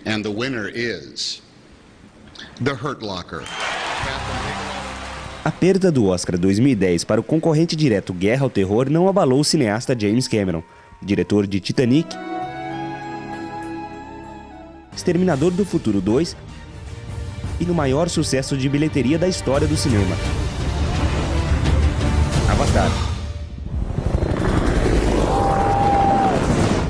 And the winner is The Hurt Locker. A perda do Oscar 2010 para o concorrente direto Guerra ao Terror não abalou o cineasta James Cameron, diretor de Titanic, Exterminador do Futuro 2 e no maior sucesso de bilheteria da história do cinema, Avatar.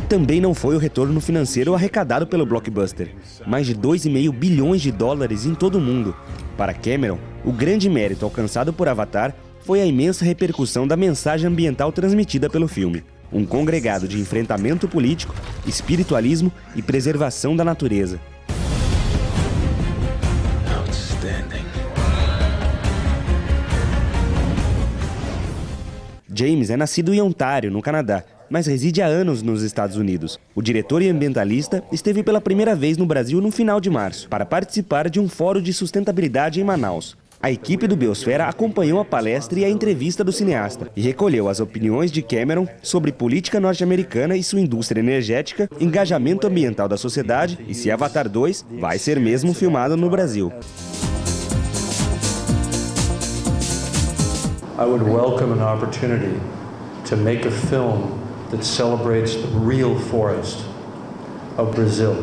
Também não foi o retorno financeiro arrecadado pelo blockbuster, mais de 2,5 bilhões de dólares em todo o mundo. Para Cameron, o grande mérito alcançado por Avatar foi a imensa repercussão da mensagem ambiental transmitida pelo filme. Um congregado de enfrentamento político, espiritualismo e preservação da natureza. James é nascido em Ontário, no Canadá, mas reside há anos nos Estados Unidos. O diretor e ambientalista esteve pela primeira vez no Brasil no final de março, para participar de um fórum de sustentabilidade em Manaus. A equipe do BIOSFERA acompanhou a palestra e a entrevista do cineasta e recolheu as opiniões de Cameron sobre política norte-americana e sua indústria energética, engajamento ambiental da sociedade e se Avatar 2 vai ser mesmo filmado no Brasil. I would welcome an opportunity to make a film that celebrates the real forest of Brazil.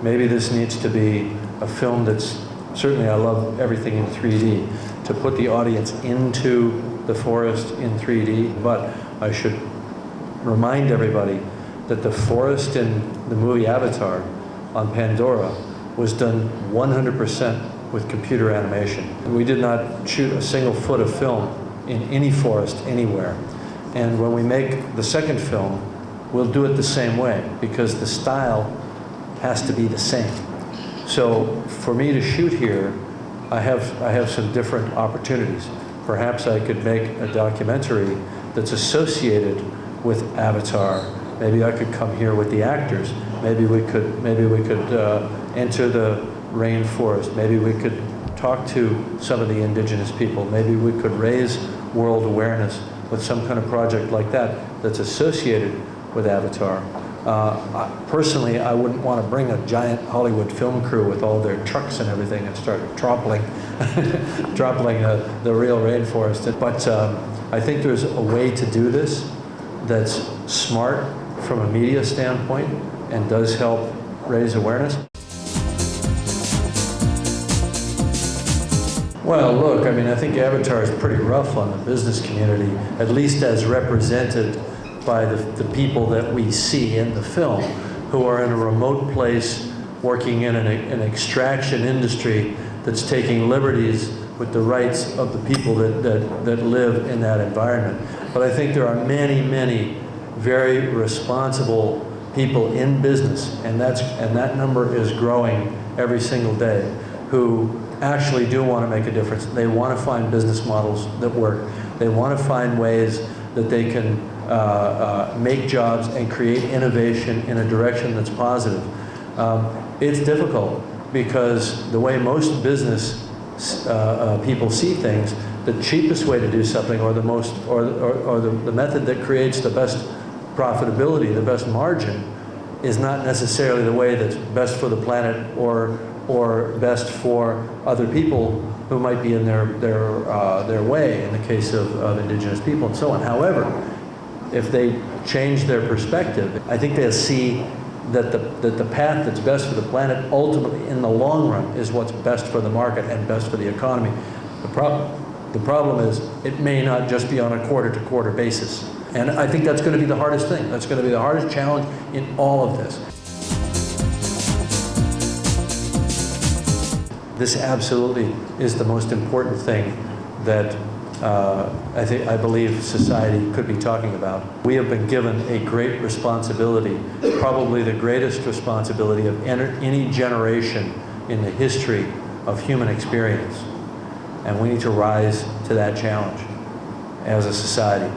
Maybe this needs to be a film that's, certainly I love everything in 3D, to put the audience into the forest in 3D, but I should remind everybody that the forest in the movie Avatar on Pandora was done 100% with computer animation. We did not shoot a single foot of film in any forest anywhere. And when we make the second film, we'll do it the same way because the style has to be the same. So for me to shoot here, I have some different opportunities. Perhaps I could make a documentary that's associated with Avatar. Maybe I could come here with the actors. Maybe we could enter the rainforest. Maybe we could talk to some of the indigenous people. Maybe we could raise world awareness with some kind of project like that that's associated with Avatar. Personally, I wouldn't want to bring a giant Hollywood film crew with all their trucks and everything and start trampling the real rainforest. But I think there's a way to do this that's smart from a media standpoint and does help raise awareness. Well, look, I mean, I think Avatar is pretty rough on the business community, at least as represented by the people that we see in the film, who are in a remote place working in an extraction industry that's taking liberties with the rights of the people that live in that environment. But I think there are many, many very responsible people in business, and that number is growing every single day, who actually do want to make a difference. They want to find business models that work. They want to find ways that they can make jobs and create innovation in a direction that's positive. It's difficult because the way most business people see things, the cheapest way to do something, or the method that creates the best profitability, the best margin, is not necessarily the way that's best for the planet or best for other people who might be in their way, in the case of indigenous people and so on. However, if they change their perspective, I think they'll see that the path that's best for the planet ultimately in the long run is what's best for the market and best for the economy. The problem is it may not just be on a quarter-to-quarter basis. And I think that's going to be the hardest thing. That's going to be the hardest challenge in all of this. This absolutely is the most important thing that I believe society could be talking about. We have been given a great responsibility, probably the greatest responsibility of any generation in the history of human experience. And we need to rise to that challenge as a society.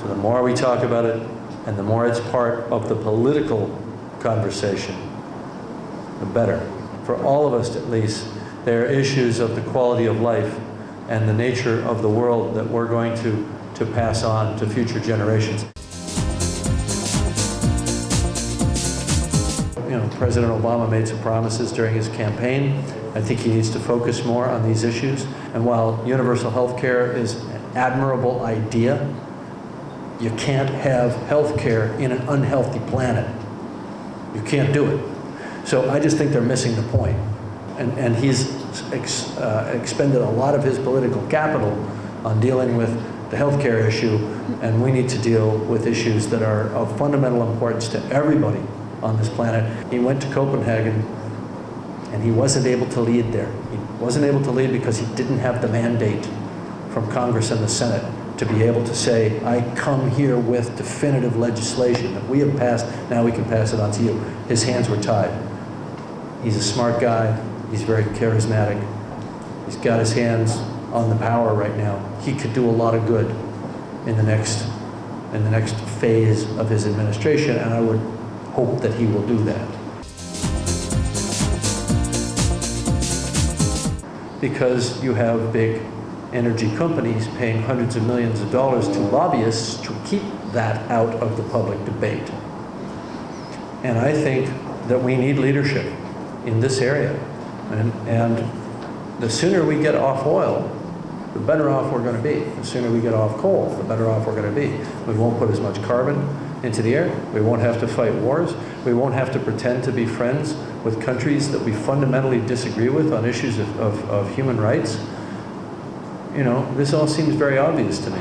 So the more we talk about it, and the more it's part of the political conversation, the better. For all of us, at least, there are issues of the quality of life and the nature of the world that we're going to pass on to future generations. President Obama made some promises during his campaign. I think he needs to focus more on these issues. And while universal health care is an admirable idea, you can't have health care in an unhealthy planet. You can't do it. So I just think they're missing the point. And he's expended a lot of his political capital on dealing with the healthcare issue, and we need to deal with issues that are of fundamental importance to everybody on this planet. He went to Copenhagen, and he wasn't able to lead there. He wasn't able to lead because he didn't have the mandate from Congress and the Senate to be able to say, I come here with definitive legislation that we have passed, now we can pass it on to you. His hands were tied. He's a smart guy. He's very charismatic. He's got his hands on the power right now. He could do a lot of good in the next phase of his administration, and I would hope that he will do that. Because you have big energy companies paying hundreds of millions of dollars to lobbyists to keep that out of the public debate. And I think that we need leadership in this area. And the sooner we get off oil, the better off we're going to be. The sooner we get off coal, the better off we're going to be. We won't put as much carbon into the air. We won't have to fight wars. We won't have to pretend to be friends with countries that we fundamentally disagree with on issues of human rights. You know, this all seems very obvious to me.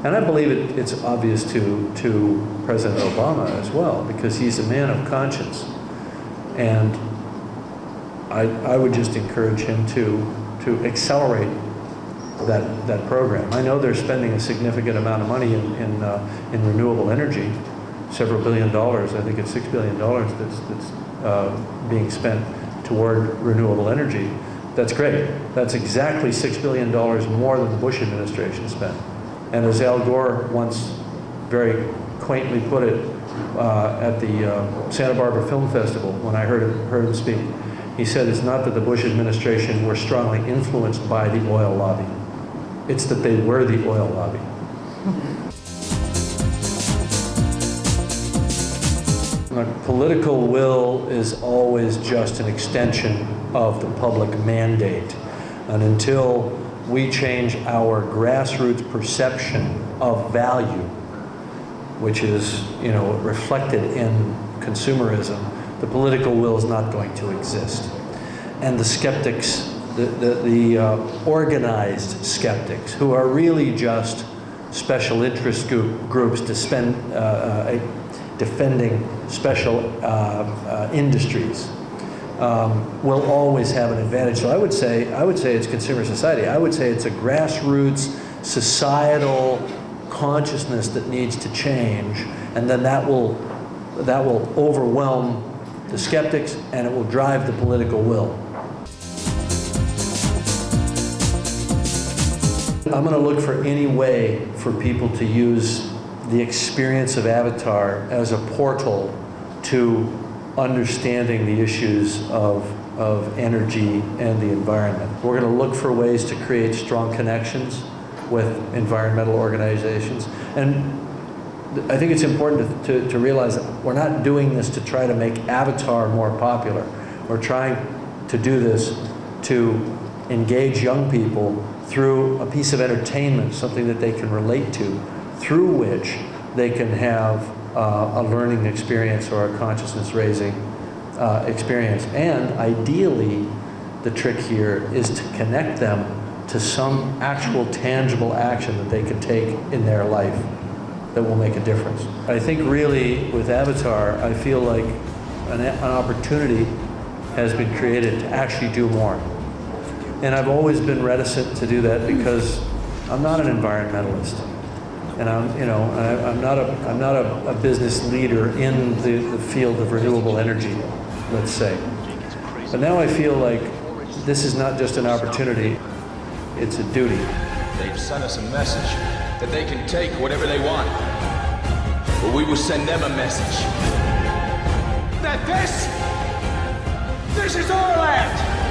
And I believe it's obvious to President Obama as well, because he's a man of conscience. And I would just encourage him to accelerate that program. I know they're spending a significant amount of money in renewable energy, several $billion. I think it's $6 billion that's being spent toward renewable energy. That's great. That's exactly $6 billion more than the Bush administration spent. And as Al Gore once very quaintly put it at the Santa Barbara Film Festival, when I heard him speak, he said, it's not that the Bush administration were strongly influenced by the oil lobby. It's that they were the oil lobby. Political will is always just an extension of the public mandate. And until we change our grassroots perception of value, which is, reflected in consumerism, the political will is not going to exist. And the skeptics, the organized skeptics, who are really just special interest groups defending special industries, will always have an advantage. So I would say it's consumer society. I would say it's a grassroots societal consciousness that needs to change, and then that will overwhelm the skeptics, and it will drive the political will. I'm going to look for any way for people to use the experience of Avatar as a portal to understanding the issues of energy and the environment. We're going to look for ways to create strong connections with environmental organizations. And I think it's important to realize that we're not doing this to try to make Avatar more popular. We're trying to do this to engage young people through a piece of entertainment, something that they can relate to, through which they can have a learning experience or a consciousness-raising experience. And ideally, the trick here is to connect them to some actual tangible action that they can take in their life that will make a difference. I think really with Avatar, I feel like an opportunity has been created to actually do more. And I've always been reticent to do that because I'm not an environmentalist. And I'm not a business leader in the field of renewable energy, let's say. But now I feel like this is not just an opportunity, it's a duty. They've sent us a message that they can take whatever they want. But we will send them a message that this is our land.